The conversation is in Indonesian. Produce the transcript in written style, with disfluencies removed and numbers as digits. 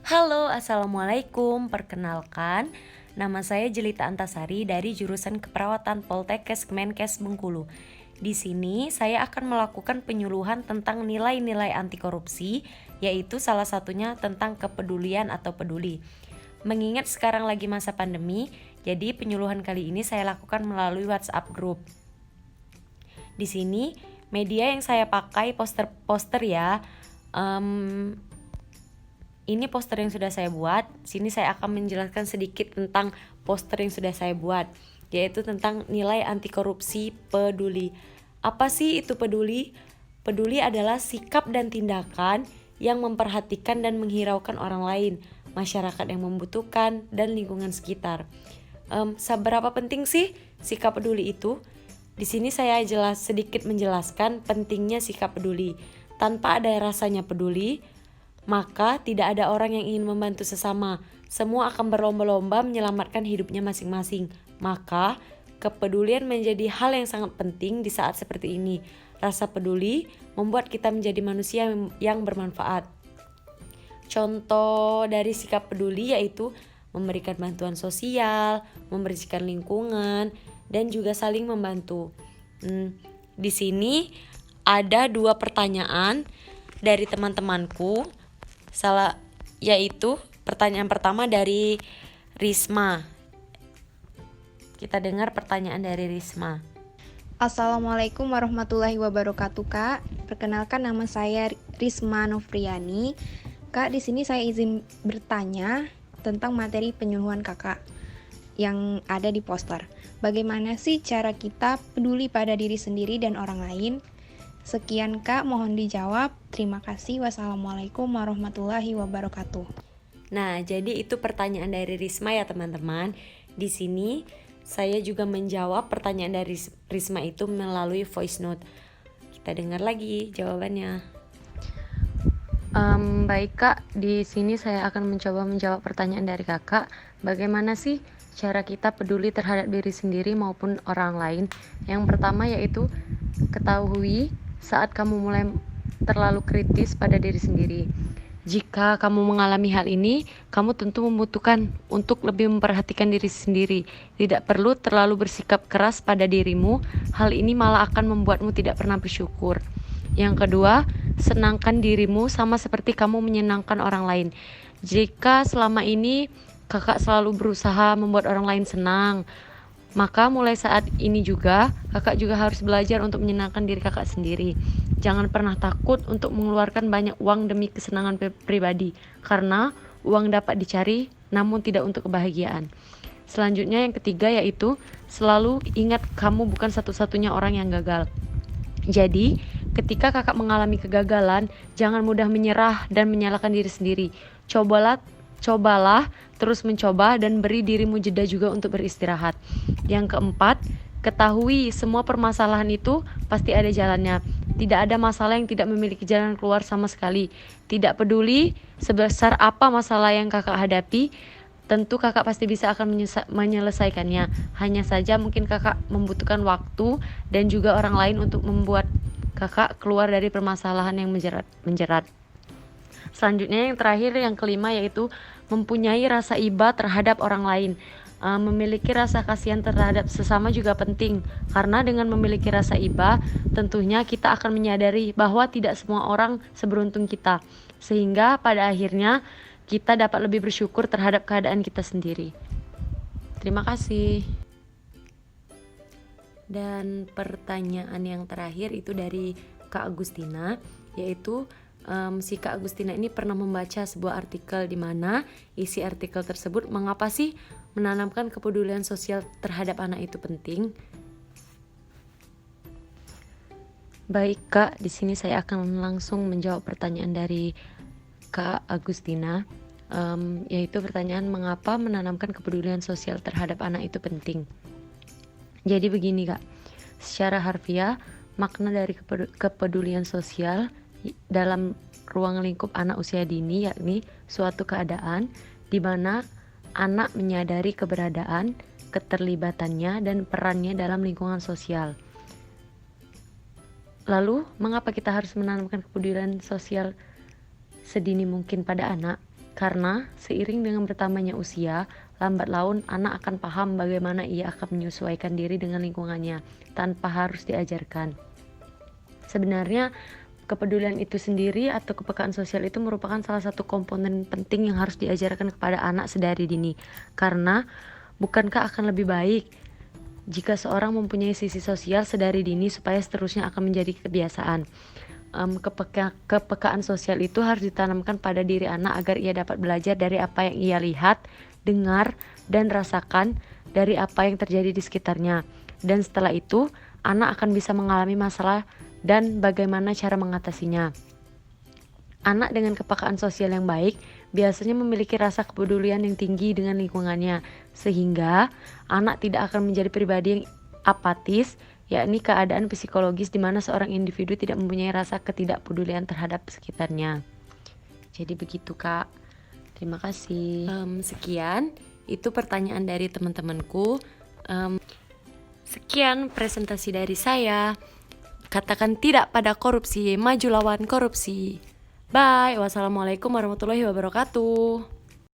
Halo, assalamualaikum. Perkenalkan, nama saya Jelita Antasari dari jurusan Keperawatan Poltekkes Kemenkes Bengkulu. Di sini saya akan melakukan penyuluhan tentang nilai-nilai anti korupsi, yaitu salah satunya tentang kepedulian atau peduli. Mengingat sekarang lagi masa pandemi, jadi penyuluhan kali ini saya lakukan melalui WhatsApp group. Di sini media yang saya pakai poster-poster ya. Ini poster yang sudah saya buat. Sini saya akan menjelaskan sedikit tentang poster yang sudah saya buat, yaitu tentang nilai anti korupsi peduli. Apa sih itu peduli? Peduli adalah sikap dan tindakan yang memperhatikan dan menghiraukan orang lain, masyarakat yang membutuhkan, dan lingkungan sekitar. Seberapa penting sih sikap peduli itu? Di sini saya sedikit menjelaskan pentingnya sikap peduli. Tanpa ada rasanya peduli, maka tidak ada orang yang ingin membantu sesama. Semua akan berlomba-lomba menyelamatkan hidupnya masing-masing. Maka kepedulian menjadi hal yang sangat penting di saat seperti ini. Rasa peduli membuat kita menjadi manusia yang bermanfaat. Contoh dari sikap peduli yaitu memberikan bantuan sosial, membersihkan lingkungan, dan juga saling membantu. Di sini ada 2 pertanyaan dari teman-temanku. Yaitu pertanyaan pertama dari Risma. Kita dengar pertanyaan dari Risma. Assalamualaikum warahmatullahi wabarakatuh, Kak. Perkenalkan, nama saya Risma Novriani. Kak, di sini saya izin bertanya tentang materi penyuluhan Kakak yang ada di poster. Bagaimana sih cara kita peduli pada diri sendiri dan orang lain? Sekian Kak, mohon dijawab. Terima kasih. Wassalamualaikum warahmatullahi wabarakatuh. Nah, jadi itu pertanyaan dari Risma ya teman-teman. Di sini saya juga menjawab pertanyaan dari Risma itu melalui voice note. Kita dengar lagi jawabannya. Baik Kak, di sini saya akan mencoba menjawab pertanyaan dari Kakak. Bagaimana sih cara kita peduli terhadap diri sendiri maupun orang lain? Yang pertama yaitu ketahui saat kamu mulai terlalu kritis pada diri sendiri. Jika kamu mengalami hal ini, kamu tentu membutuhkan untuk lebih memperhatikan diri sendiri. Tidak perlu terlalu bersikap keras pada dirimu. Hal ini malah akan membuatmu tidak pernah bersyukur. Yang kedua, senangkan dirimu sama seperti kamu menyenangkan orang lain. Jika selama ini Kakak selalu berusaha membuat orang lain senang, maka mulai saat ini juga Kakak juga harus belajar untuk menyenangkan diri Kakak sendiri. Jangan pernah takut untuk mengeluarkan banyak uang demi kesenangan pribadi, karena uang dapat dicari namun tidak untuk kebahagiaan. Selanjutnya yang ketiga yaitu selalu ingat kamu bukan satu-satunya orang yang gagal. Jadi ketika Kakak mengalami kegagalan, jangan mudah menyerah dan menyalahkan diri sendiri. Cobalah terus mencoba dan beri dirimu jeda juga untuk beristirahat. Yang keempat, ketahui semua permasalahan itu pasti ada jalannya. Tidak ada masalah yang tidak memiliki jalan keluar sama sekali. Tidak peduli sebesar apa masalah yang Kakak hadapi, tentu Kakak pasti bisa akan menyelesaikannya. Hanya saja mungkin Kakak membutuhkan waktu dan juga orang lain untuk membuat Kakak keluar dari permasalahan yang menjerat. Selanjutnya yang terakhir, yang kelima yaitu mempunyai rasa iba terhadap orang lain. Memiliki rasa kasihan terhadap sesama juga penting, karena dengan memiliki rasa iba tentunya kita akan menyadari bahwa tidak semua orang seberuntung kita, sehingga pada akhirnya kita dapat lebih bersyukur terhadap keadaan kita sendiri. Terima kasih. Dan pertanyaan yang terakhir itu dari Kak Agustina, yaitu si Kak Agustina ini pernah membaca sebuah artikel di mana isi artikel tersebut mengapa sih menanamkan kepedulian sosial terhadap anak itu penting. Baik Kak, di sini saya akan langsung menjawab pertanyaan dari Kak Agustina, yaitu pertanyaan mengapa menanamkan kepedulian sosial terhadap anak itu penting. Jadi begini Kak, secara harfiah makna dari kepedulian sosial dalam ruang lingkup anak usia dini yakni suatu keadaan di mana anak menyadari keberadaan, keterlibatannya dan perannya dalam lingkungan sosial. Lalu, mengapa kita harus menanamkan kepedulian sosial sedini mungkin pada anak? Karena seiring dengan bertambahnya usia, lambat laun anak akan paham bagaimana ia akan menyesuaikan diri dengan lingkungannya tanpa harus diajarkan. Sebenarnya, kepedulian itu sendiri atau kepekaan sosial itu merupakan salah satu komponen penting yang harus diajarkan kepada anak sedari dini. Karena, bukankah akan lebih baik jika seorang mempunyai sisi sosial sedari dini supaya seterusnya akan menjadi kebiasaan. Kepekaan sosial itu harus ditanamkan pada diri anak agar ia dapat belajar dari apa yang ia lihat, dengar, dan rasakan dari apa yang terjadi di sekitarnya. Dan setelah itu, anak akan bisa mengalami masalah dan bagaimana cara mengatasinya. Anak dengan kepekaan sosial yang baik biasanya memiliki rasa kepedulian yang tinggi dengan lingkungannya, sehingga anak tidak akan menjadi pribadi yang apatis, yakni keadaan psikologis di mana seorang individu tidak mempunyai rasa ketidakpedulian terhadap sekitarnya. Jadi begitu, Kak. Terima kasih. Sekian, itu pertanyaan dari teman-temanku. Sekian presentasi dari saya. Katakan tidak pada korupsi, maju lawan korupsi. Bye. Wassalamualaikum warahmatullahi wabarakatuh.